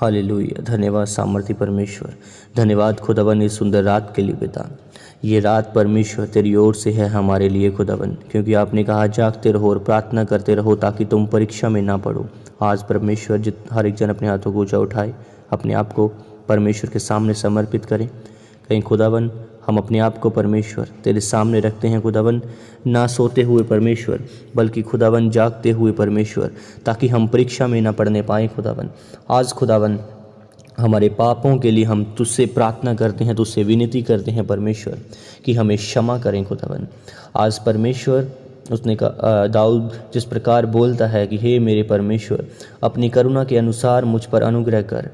Hallelujah. धन्यवाद सामर्थी परमेश्वर, धन्यवाद खुदावन इस सुंदर रात के लिए पिता। ये रात परमेश्वर तेरी ओर से है हमारे लिए खुदावन, क्योंकि आपने कहा जागते रहो और प्रार्थना करते रहो ताकि तुम परीक्षा में ना पड़ो। आज परमेश्वर हर एक जन अपने हाथों को ऊंचा उठाए, अपने आप को परमेश्वर के सामने समर्पित करें। कहीं खुदावन हम अपने आप को परमेश्वर तेरे सामने रखते हैं खुदावन, ना सोते हुए परमेश्वर बल्कि खुदावन जागते हुए परमेश्वर, ताकि हम परीक्षा में ना पड़ने पाएँ खुदावन। आज खुदावन हमारे पापों के लिए हम तुझसे प्रार्थना करते हैं, तुझसे विनती करते हैं परमेश्वर कि हमें क्षमा करें खुदावन। आज परमेश्वर उसने कहा, दाऊद जिस प्रकार बोलता है कि हे मेरे परमेश्वर, अपनी करुणा के अनुसार मुझ पर अनुग्रह कर,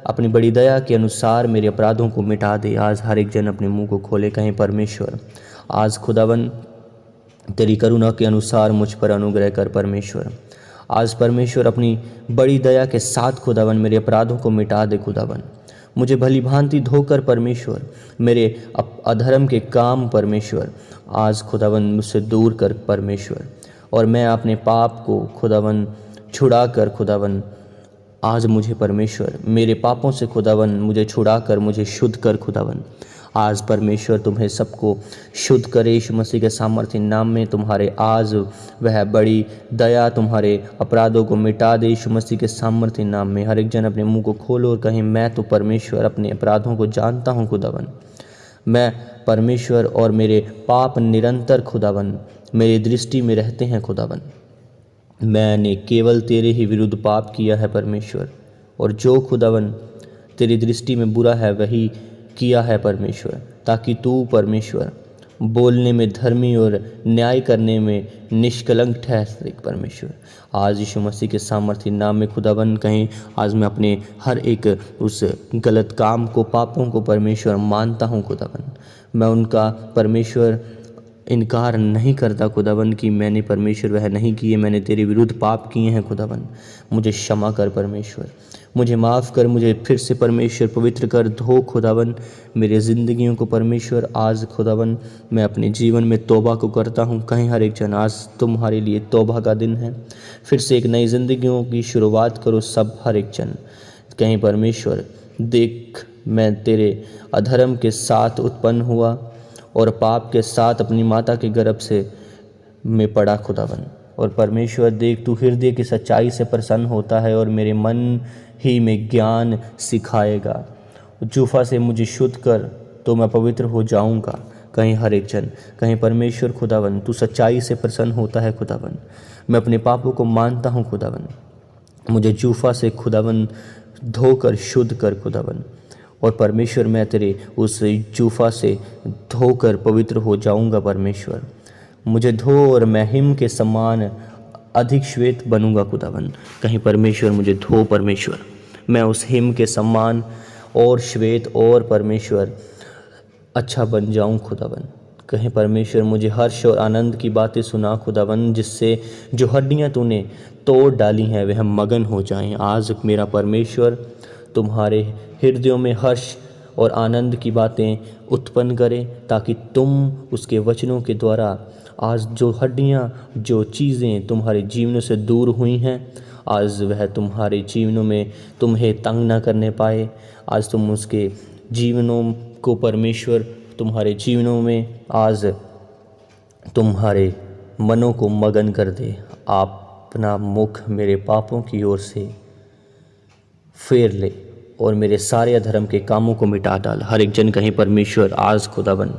अपनी बड़ी दया के अनुसार मेरे अपराधों को मिटा दे। आज हर एक जन अपने मुंह को खोले, कहें परमेश्वर आज खुदावन तेरी करुणा के अनुसार मुझ पर अनुग्रह कर परमेश्वर। आज परमेश्वर अपनी बड़ी दया के साथ खुदावन मेरे अपराधों को मिटा दे खुदावन। मुझे भली भांति धोकर परमेश्वर मेरे अधर्म के काम परमेश्वर आज खुदावन मुझसे दूर कर परमेश्वर, और मैं अपने पाप को खुदावन छुड़ा कर खुदावन आज मुझे परमेश्वर मेरे पापों से खुदावन मुझे छुड़ा कर मुझे शुद्ध कर खुदावन। आज परमेश्वर तुम्हें सबको शुद्ध करे यीशु मसीह के सामर्थ्य नाम में। तुम्हारे आज वह बड़ी दया तुम्हारे अपराधों को मिटा दे यीशु मसीह के सामर्थ्य नाम में। हर एक जन अपने मुंह को खोलो और कहें, मैं तो परमेश्वर अपने अपराधों को जानता हूँ खुदावन। मैं परमेश्वर और मेरे पाप निरंतर खुदावन मेरी दृष्टि में रहते हैं खुदावन। मैंने केवल तेरे ही विरुद्ध पाप किया है परमेश्वर, और जो खुदावन तेरी दृष्टि में बुरा है वही किया है परमेश्वर, ताकि तू परमेश्वर बोलने में धर्मी और न्याय करने में निष्कलंक ठहरे परमेश्वर। आज यीशु मसीह के सामर्थ्य नाम में खुदावन कहीं आज मैं अपने हर एक उस गलत काम को, पापों को परमेश्वर मानता हूँ खुदावन। मैं उनका परमेश्वर इनकार नहीं करता खुदावन कि मैंने परमेश्वर वह नहीं किए, मैंने तेरे विरुद्ध पाप किए हैं खुदावन। मुझे क्षमा कर परमेश्वर, मुझे माफ़ कर, मुझे फिर से परमेश्वर पवित्र कर, धो खुदावन मेरे ज़िंदगियों को परमेश्वर। आज खुदावन मैं अपने जीवन में तौबा को करता हूँ। कहीं हर एक जन आज तुम्हारे लिए तौबा का दिन है, फिर से एक नई ज़िंदगियों की शुरुआत करो सब हर एक जन। कहीं परमेश्वर देख, मैं तेरे अधर्म के साथ उत्पन्न हुआ और पाप के साथ अपनी माता के गर्भ से मैं पड़ा खुदावन। और परमेश्वर देख, तू हृदय की सच्चाई से प्रसन्न होता है और मेरे मन ही में ज्ञान सिखाएगा। जूफा से मुझे शुद्ध कर तो मैं पवित्र हो जाऊंगा। कहीं हर एक जन कहीं परमेश्वर खुदावन तू सच्चाई से प्रसन्न होता है खुदावन। मैं अपने पापों को मानता हूँ खुदावन, मुझे जूफा से खुदावन धोकर शुद्ध कर खुदावन। और परमेश्वर मैं तेरे उस जूफा से धोकर पवित्र हो जाऊंगा परमेश्वर। मुझे धो और मैं हिम के समान अधिक श्वेत बनूंगा खुदावन। कहीं परमेश्वर मुझे धो परमेश्वर, मैं उस हिम के समान और श्वेत और परमेश्वर अच्छा बन जाऊं खुदावन। कहीं परमेश्वर मुझे हर्ष और आनंद की बातें सुना खुदावन, जिससे जो हड्डियां तूने तोड़ डाली हैं वह मगन हो जाएं। आज मेरा परमेश्वर तुम्हारे हृदयों में हर्ष और आनंद की बातें उत्पन्न करे, ताकि तुम उसके वचनों के द्वारा आज जो हड्डियां, जो चीज़ें तुम्हारे जीवनों से दूर हुई हैं, आज वह तुम्हारे जीवनों में तुम्हें तंग ना करने पाए। आज तुम उसके जीवनों को परमेश्वर तुम्हारे जीवनों में आज तुम्हारे मनों को मगन कर दे। आप अपना मुख मेरे पापों की ओर से फेर ले और मेरे सारे अधर्म के कामों को मिटा डाल। हर एक जन कहीं परमेश्वर आज खुदावन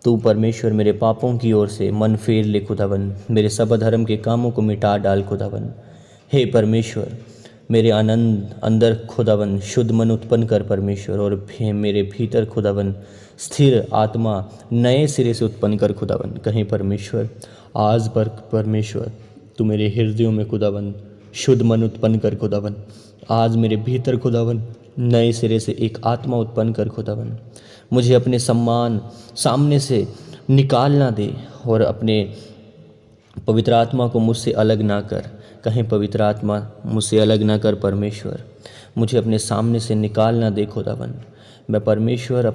तू परमेश्वर मेरे पापों की ओर से मन फेर ले खुदावन, मेरे सब अधर्म के कामों को मिटा डाल खुदावन। हे परमेश्वर मेरे आनंद अंदर खुदावन शुद्ध मन उत्पन्न कर परमेश्वर, और मेरे भीतर खुदावन स्थिर आत्मा नए सिरे से उत्पन्न कर खुदावन। कहीं परमेश्वर आज पर परमेश्वर तू मेरे हृदयों में खुदावन शुद्ध मन उत्पन्न कर खुदावन। आज मेरे भीतर खुदावन नए सिरे से एक आत्मा उत्पन्न कर खुदावन। मुझे अपने सामने से निकालना दे और अपने पवित्र आत्मा को मुझसे अलग ना कर। कहीं पवित्र आत्मा मुझसे अलग ना कर परमेश्वर, मुझे अपने सामने से निकालना दे खुदावन। मैं परमेश्वर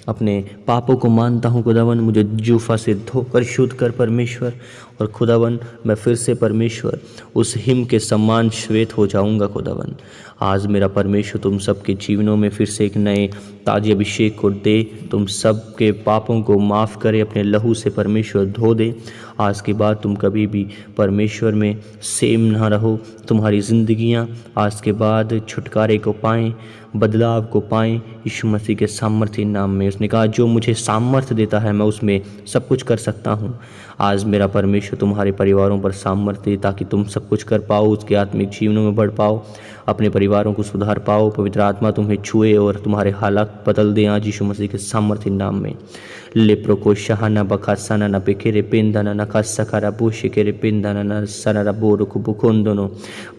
अपने पापों को मानता हूँ खुदावन, मुझे जूफा से धोकर शुद्ध कर परमेश्वर, और खुदावन मैं फिर से परमेश्वर उस हिम के समान श्वेत हो जाऊंगा खुदावन। आज मेरा परमेश्वर तुम सबके जीवनों में फिर से एक नए ताजे अभिषेक को दे, तुम सब के पापों को माफ़ करे, अपने लहू से परमेश्वर धो दे। आज के बाद तुम कभी भी परमेश्वर में सेम ना रहो, तुम्हारी ज़िंदगियाँ आज के बाद छुटकारे को पाएं, बदलाव को पाएं यीशु मसीह के सामर्थ्य नाम में। उसने कहा जो मुझे सामर्थ्य देता है मैं उसमें सब कुछ कर सकता हूँ। आज मेरा परमेश्वर तुम्हारे परिवारों पर सामर्थ्य दे ताकि तुम सब कुछ कर पाओ, उसके आत्मिक जीवनों में बढ़ पाओ, अपने परिवारों को सुधार पाओ। पवित्र आत्मा तुम्हें छुए और तुम्हारे हालात बदल दें आज यीशु मसीह के सामर्थ्य नाम में। लेप्रो को शहाना बखासाना न पेकेरे पेंदाना न खसकारा बुशेकेरे पेंदाना न सनरा बोरुक बुकोंदोनो।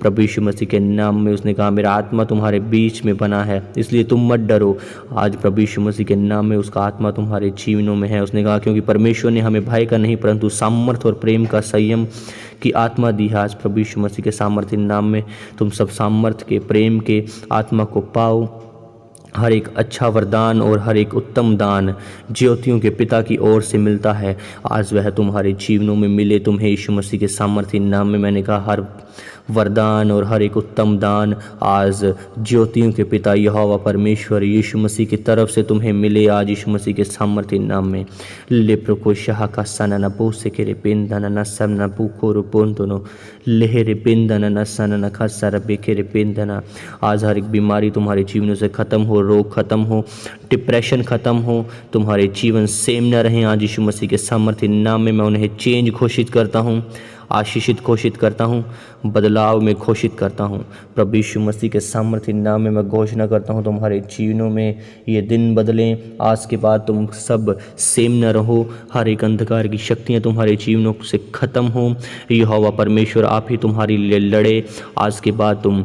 प्रभु यीशु मसीह के नाम में उसने कहा मेरा आत्मा तुम्हारे बीच में बना है इसलिए तुम मत डरो। आज प्रभु यीशु मसीह के नाम में उसका आत्मा तुम्हारे जीवनों में है। उसने कहा क्योंकि परमेश्वर ने हमें भय का नहीं परंतु सामर्थ्य और प्रेम का, संयम की आत्मा दी है। आज प्रभु यीशु मसीह के सामर्थ्य नाम में तुम सब सामर्थ्य के, प्रेम के आत्मा को पाओ। हर एक अच्छा वरदान और हर एक उत्तम दान ज्योतियों के पिता की ओर से मिलता है। आज वह तुम्हारे जीवनों में मिले तुम्हें यीशु मसीह के सामर्थ्य नाम में। मैंने कहा हर वरदान और हर एक उत्तम दान आज ज्योतियों के पिता यहोवा परमेश्वर यीशु मसीह की तरफ से तुम्हें मिले आज यीशु मसीह के सामर्थ्य नाम में। लेप्रो को शाह का सना न बो से केरे पेंदन न सम न बुको रुपोन दोनों लेहरे पेंदन न सन न खसर बेखेरे पेंदना। आज हर एक बीमारी तुम्हारे जीवनों से खत्म हो, रोग खत्म हो, डिप्रेशन खत्म हो, तुम्हारे जीवन सेम न रहें आज यीशु मसीह के सामर्थ्य नाम में। मैं उन्हें चेंज घोषित करता हूँ, आशीषित घोषित करता हूँ, बदलाव में घोषित करता हूँ। प्रभु यीशु मसीह के सामर्थ्य नाम में मैं घोषणा करता हूँ तुम्हारे जीवनों में ये दिन बदलें। आज के बाद तुम सब सेम न रहो, हर एक अंधकार की शक्तियाँ तुम्हारे जीवनों से ख़त्म हो। यहोवा परमेश्वर आप ही तुम्हारे लिए लड़े। आज के बाद तुम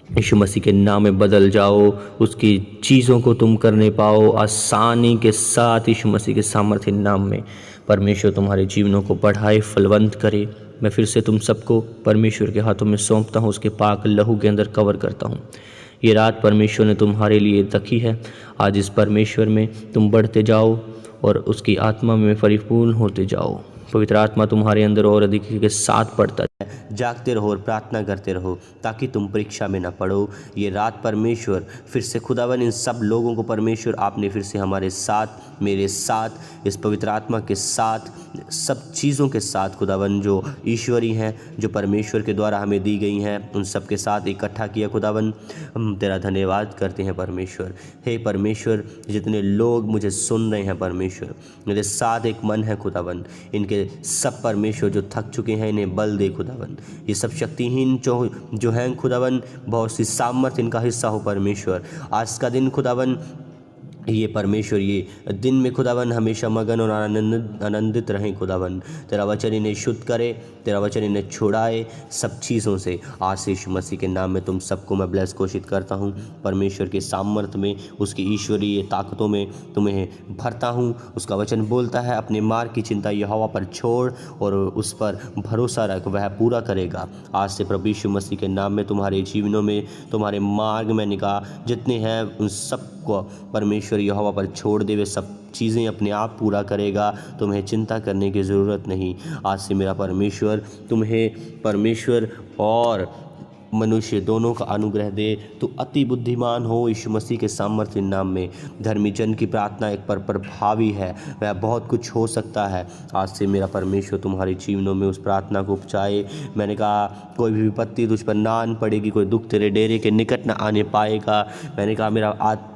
यीशु मसीह के नाम में बदल जाओ, उसकी चीज़ों को तुम करने पाओ आसानी के साथ यीशु मसीह के सामर्थ्य नाम में। परमेश्वर तुम्हारे जीवनों को बढ़ाए, फलवंत करे। मैं फिर से तुम सबको परमेश्वर के हाथों में सौंपता हूँ, उसके पाक लहू के अंदर कवर करता हूँ। ये रात परमेश्वर ने तुम्हारे लिए रखी है। आज इस परमेश्वर में तुम बढ़ते जाओ और उसकी आत्मा में परिपूर्ण होते जाओ। पवित्र आत्मा तुम्हारे अंदर और अधिक के साथ बढ़ता है। जागते रहो और प्रार्थना करते रहो ताकि तुम परीक्षा में न पड़ो। ये रात परमेश्वर फिर से खुदावन इन सब लोगों को परमेश्वर आपने फिर से हमारे साथ, मेरे साथ, इस पवित्र आत्मा के साथ, सब चीज़ों के साथ खुदावन जो ईश्वरी हैं, जो परमेश्वर के द्वारा हमें दी गई हैं, उन सब के साथ इकट्ठा किया खुदावन। हम तेरा धन्यवाद करते हैं परमेश्वर। हे परमेश्वर, जितने लोग मुझे सुन रहे हैं परमेश्वर, मेरे साथ एक मन है खुदावन, इनके सब परमेश्वर जो थक चुके हैं इन्हें बल दे खुदावन। ये सब शक्तिहीन जो हैं खुदावन, बहुत सी सामर्थ इनका हिस्सा हो परमेश्वर। आज का दिन खुदावन ये परमेश्वर ये दिन में खुदावन हमेशा मगन और आनंदित रहें खुदावन। तेरा वचन इन्हें शुद्ध करे, तेरा वचन इन्हें छुड़ाए सब चीज़ों से। आज यीशु मसीह के नाम में तुम सबको मैं ब्लेस घोषित करता हूँ। परमेश्वर के सामर्थ्य में, उसकी ईश्वरीय ताकतों में तुम्हें भरता हूँ। उसका वचन बोलता है अपने मार्ग की चिंता यहोवा पर छोड़ और उस पर भरोसा रख, वह पूरा करेगा। आज से प्रभु यीशु मसीह के नाम में तुम्हारे जीवनों में, तुम्हारे मार्ग में निकाह जितने हैं उन सब को परमेश्वर यहोवा पर छोड़ दे, वे सब चीज़ें अपने आप पूरा करेगा। तुम्हें चिंता करने की ज़रूरत नहीं। आज से मेरा परमेश्वर तुम्हें परमेश्वर और मनुष्य दोनों का अनुग्रह दे। तो अति बुद्धिमान हो यीशु मसीह के सामर्थ्य नाम में। धर्मी जन की प्रार्थना एक पर प्रभावी है, वह बहुत कुछ हो सकता है। आज से मेरा परमेश्वर तुम्हारे जीवनों में उस प्रार्थना को उपजाए। मैंने कहा कोई भी विपत्ति तुझ पर ना आन पड़ेगी, कोई दुख तेरे डेरे के निकट ना आने पाएगा। मैंने कहा मेरा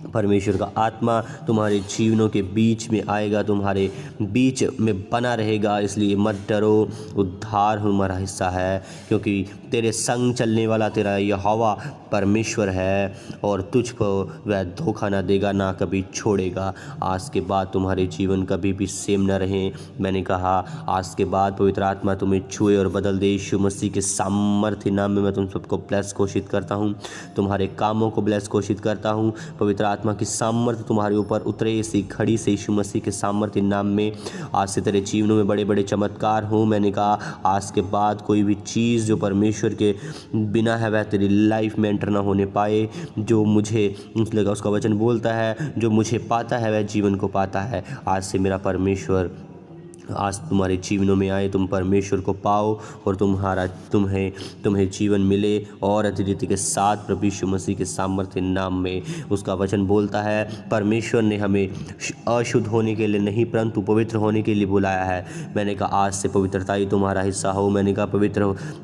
परमेश्वर का आत्मा तुम्हारे जीवनों के बीच में आएगा, तुम्हारे बीच में बना रहेगा। इसलिए मत डरो, उद्धार हमारा हिस्सा है, क्योंकि तेरे संग चलने वाला तेरा यहोवा परमेश्वर है और तुझको वह धोखा ना देगा, ना कभी छोड़ेगा। आज के बाद तुम्हारे जीवन कभी भी सेम न रहें। मैंने कहा आज के बाद पवित्र आत्मा तुम्हें छुए और बदल दे। यीशु मसीह के सामर्थ्य नाम में मैं तुम सबको ब्लेस घोषित करता हूँ, तुम्हारे कामों को ब्लेस घोषित करता हूँ। पवित्र आत्मा की सामर्थ्य तुम्हारे ऊपर उतरे इसी घड़ी से यीशु मसीह के सामर्थ्य नाम में। आज से तेरे जीवनों में बड़े बड़े चमत्कार हो। मैंने कहा आज के बाद कोई भी चीज़ जो परमेश्वर के बिना है वह तेरी लाइफ में एंटर ना होने पाए। जो मुझे लगा, उसका वचन बोलता है जो मुझे पाता है वह जीवन को पाता है। आज से मेरा परमेश्वर आज तुम्हारे जीवनों में आए, तुम परमेश्वर को पाओ और तुम्हें जीवन मिले और अतिथि के साथ प्रभु यीशु मसीह के सामर्थ्य नाम में। उसका वचन बोलता है परमेश्वर ने हमें अशुद्ध होने के लिए नहीं परंतु पवित्र होने के लिए बुलाया है। मैंने कहा आज से पवित्रता ही तुम्हारा हिस्सा हो। मैंने कहा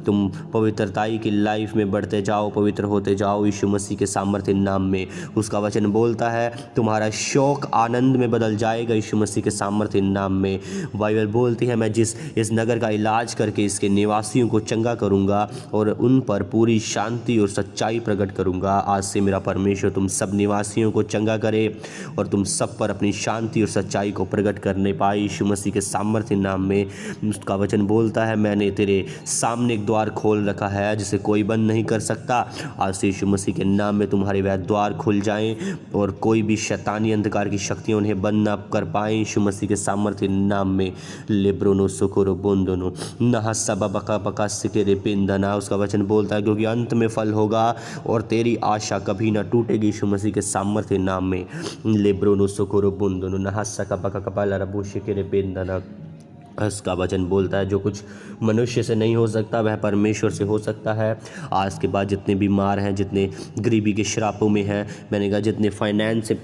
तुम पवित्रताई की लाइफ में बढ़ते जाओ, पवित्र होते जाओ यीशु मसीह के सामर्थ्य नाम में। उसका वचन बोलता है तुम्हारा शौक आनंद में बदल जाएगा यीशु मसीह के सामर्थ्य नाम में। बाइबल बोलती है मैं इस नगर का इलाज करके इसके निवासियों को चंगा करूंगा और उन पर पूरी शांति और सच्चाई प्रकट करूंगा। आज से मेरा परमेश्वर तुम सब निवासियों को चंगा करे और तुम सब पर अपनी शांति और सच्चाई को प्रकट करने पाए यीशु मसीह के सामर्थ्य नाम में। उसका वचन बोलता है मैंने तेरे सामने एक द्वार खोल रखा है जिसे कोई बंद नहीं कर सकता। आज से यीशु मसीह के नाम में तुम्हारे वह द्वार खुल जाएं और कोई भी शैतानी अंधकार की शक्तियां उन्हें बंद ना कर पाए यीशु मसीह के सामर्थ्य नाम में। लेब्रोनो सोकोरो बोंदोनो नहा सबा बका बका सिकेरे पेंदना। उसका वचन बोलता है क्योंकि अंत में फल होगा और तेरी आशा कभी ना टूटेगी यीशु मसीह के सामर्थ्य नाम में। लेब्रोनो सोकोरो बोंदोनो नहा सका बका कपाला रबो सिकेरे पेंदना। उसका वचन बोलता है जो कुछ मनुष्य से नहीं हो सकता वह परमेश्वर से हो सकता है। आज के बाद जितने बीमार हैं, जितने गरीबी के श्रापों में हैं, मैंने कहा जितने फाइनेंस से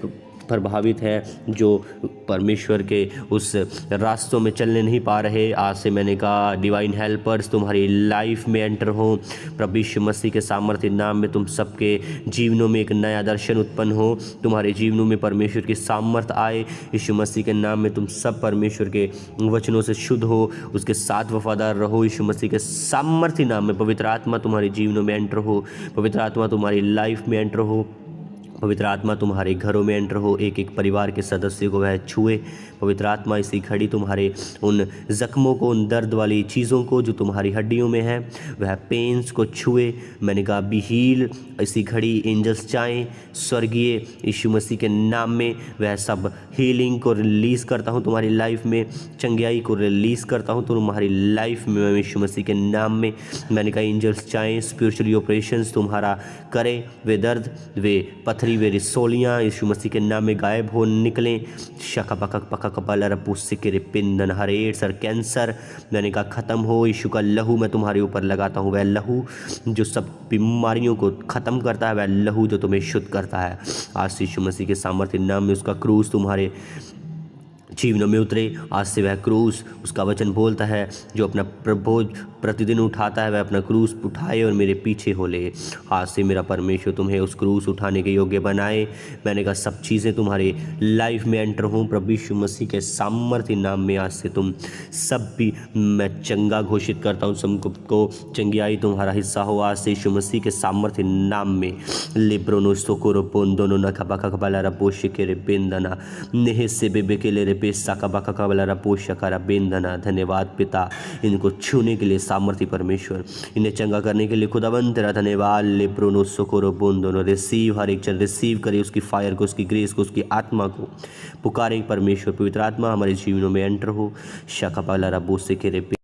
प्रभावित है, जो परमेश्वर के उस रास्तों में चलने नहीं पा रहे, आज से मैंने कहा डिवाइन हेल्पर्स तुम्हारी लाइफ में एंटर हो प्रभु यीशु मसीह के सामर्थ्य नाम में। तुम सबके जीवनों में एक नया दर्शन उत्पन्न हो, तुम्हारे जीवनों में परमेश्वर की सामर्थ्य आए यीशु मसीह के नाम में। तुम सब परमेश्वर के वचनों से शुद्ध हो, उसके साथ वफादार रहो यीशु मसीह के सामर्थ्य नाम में। पवित्र आत्मा तुम्हारे जीवनों में एंटर हो, पवित्र आत्मा तुम्हारी लाइफ में एंटर हो, पवित्र आत्मा तुम्हारे घरों में एंटर हो, एक एक परिवार के सदस्य को वह छुए। पवित्र आत्मा इसी घड़ी तुम्हारे उन जख्मों को, उन दर्द वाली चीज़ों को जो तुम्हारी हड्डियों में है, वह पेन्स को छुए। मैंने कहा बी हील। इसी घड़ी एंजल्स चाहें स्वर्गीय यीशु मसीह के नाम में वह सब हीलिंग को रिलीज़ करता हूँ तुम्हारी लाइफ में, चंगियाई को रिलीज़ करता हूँ तुम्हारी लाइफ में यीशु मसीह के नाम में। मैंने कहा एंजल्स चाहें स्पिरिचुअली ऑपरेशंस तुम्हारा करें, वे दर्द, वे पथरी, वे रिसोलियाँ यीशु मसीह के नाम में गायब हो निकलें। शका पकक पका कपाला रपू सिकेरे पिंदन हर एड्स और कैंसर मैंने कहा ख़त्म हो। यीशु का लहू मैं तुम्हारे ऊपर लगाता हूँ, वह लहू जो सब बीमारियों को ख़त्म करता है, वह लहू जो तुम्हें शुद्ध करता है। आज यीशु मसीह के सामर्थ्य नाम में उसका क्रूस तुम्हारे जीवनों में उतरे। आज से वह क्रूस, उसका वचन बोलता है जो अपना प्रभोज प्रतिदिन उठाता है वह अपना क्रूस उठाए और मेरे पीछे हो ले। आज से मेरा परमेश्वर तुम्हें उस क्रूस उठाने के योग्य बनाए। मैंने कहा सब चीज़ें तुम्हारे लाइफ में एंटर हों प्रभु यीशु मसीह के सामर्थ्य नाम में। आज से तुम सब भी मैं चंगा घोषित करता हूँ, सबको चंगियाई तुम्हारा हिस्सा हो आज से यीशु मसीह के सामर्थ्य नाम में। लिब्रोनो सोकोरो पोंदोनो नखबा खबला रपोश के रे बेंदना नेह से बेबे के ले रे पेसा कबा खबला रपोश करा बेंदना। धन्यवाद पिता, इनको छूने के लिए सामर्थ्य परमेश्वर, इन्हें चंगा करने के लिए खुदावंत तेरा धन्यवाद। लिब्रोनो सोकोरो बोंदोनो रिसीव, हर एक जन रिसीव करे उसकी फायर को, उसकी ग्रेस को, उसकी आत्मा को। पुकारें परमेश्वर, पवित्र आत्मा हमारे जीवनों में एंटर हो। शाखा पाला रबो से के रे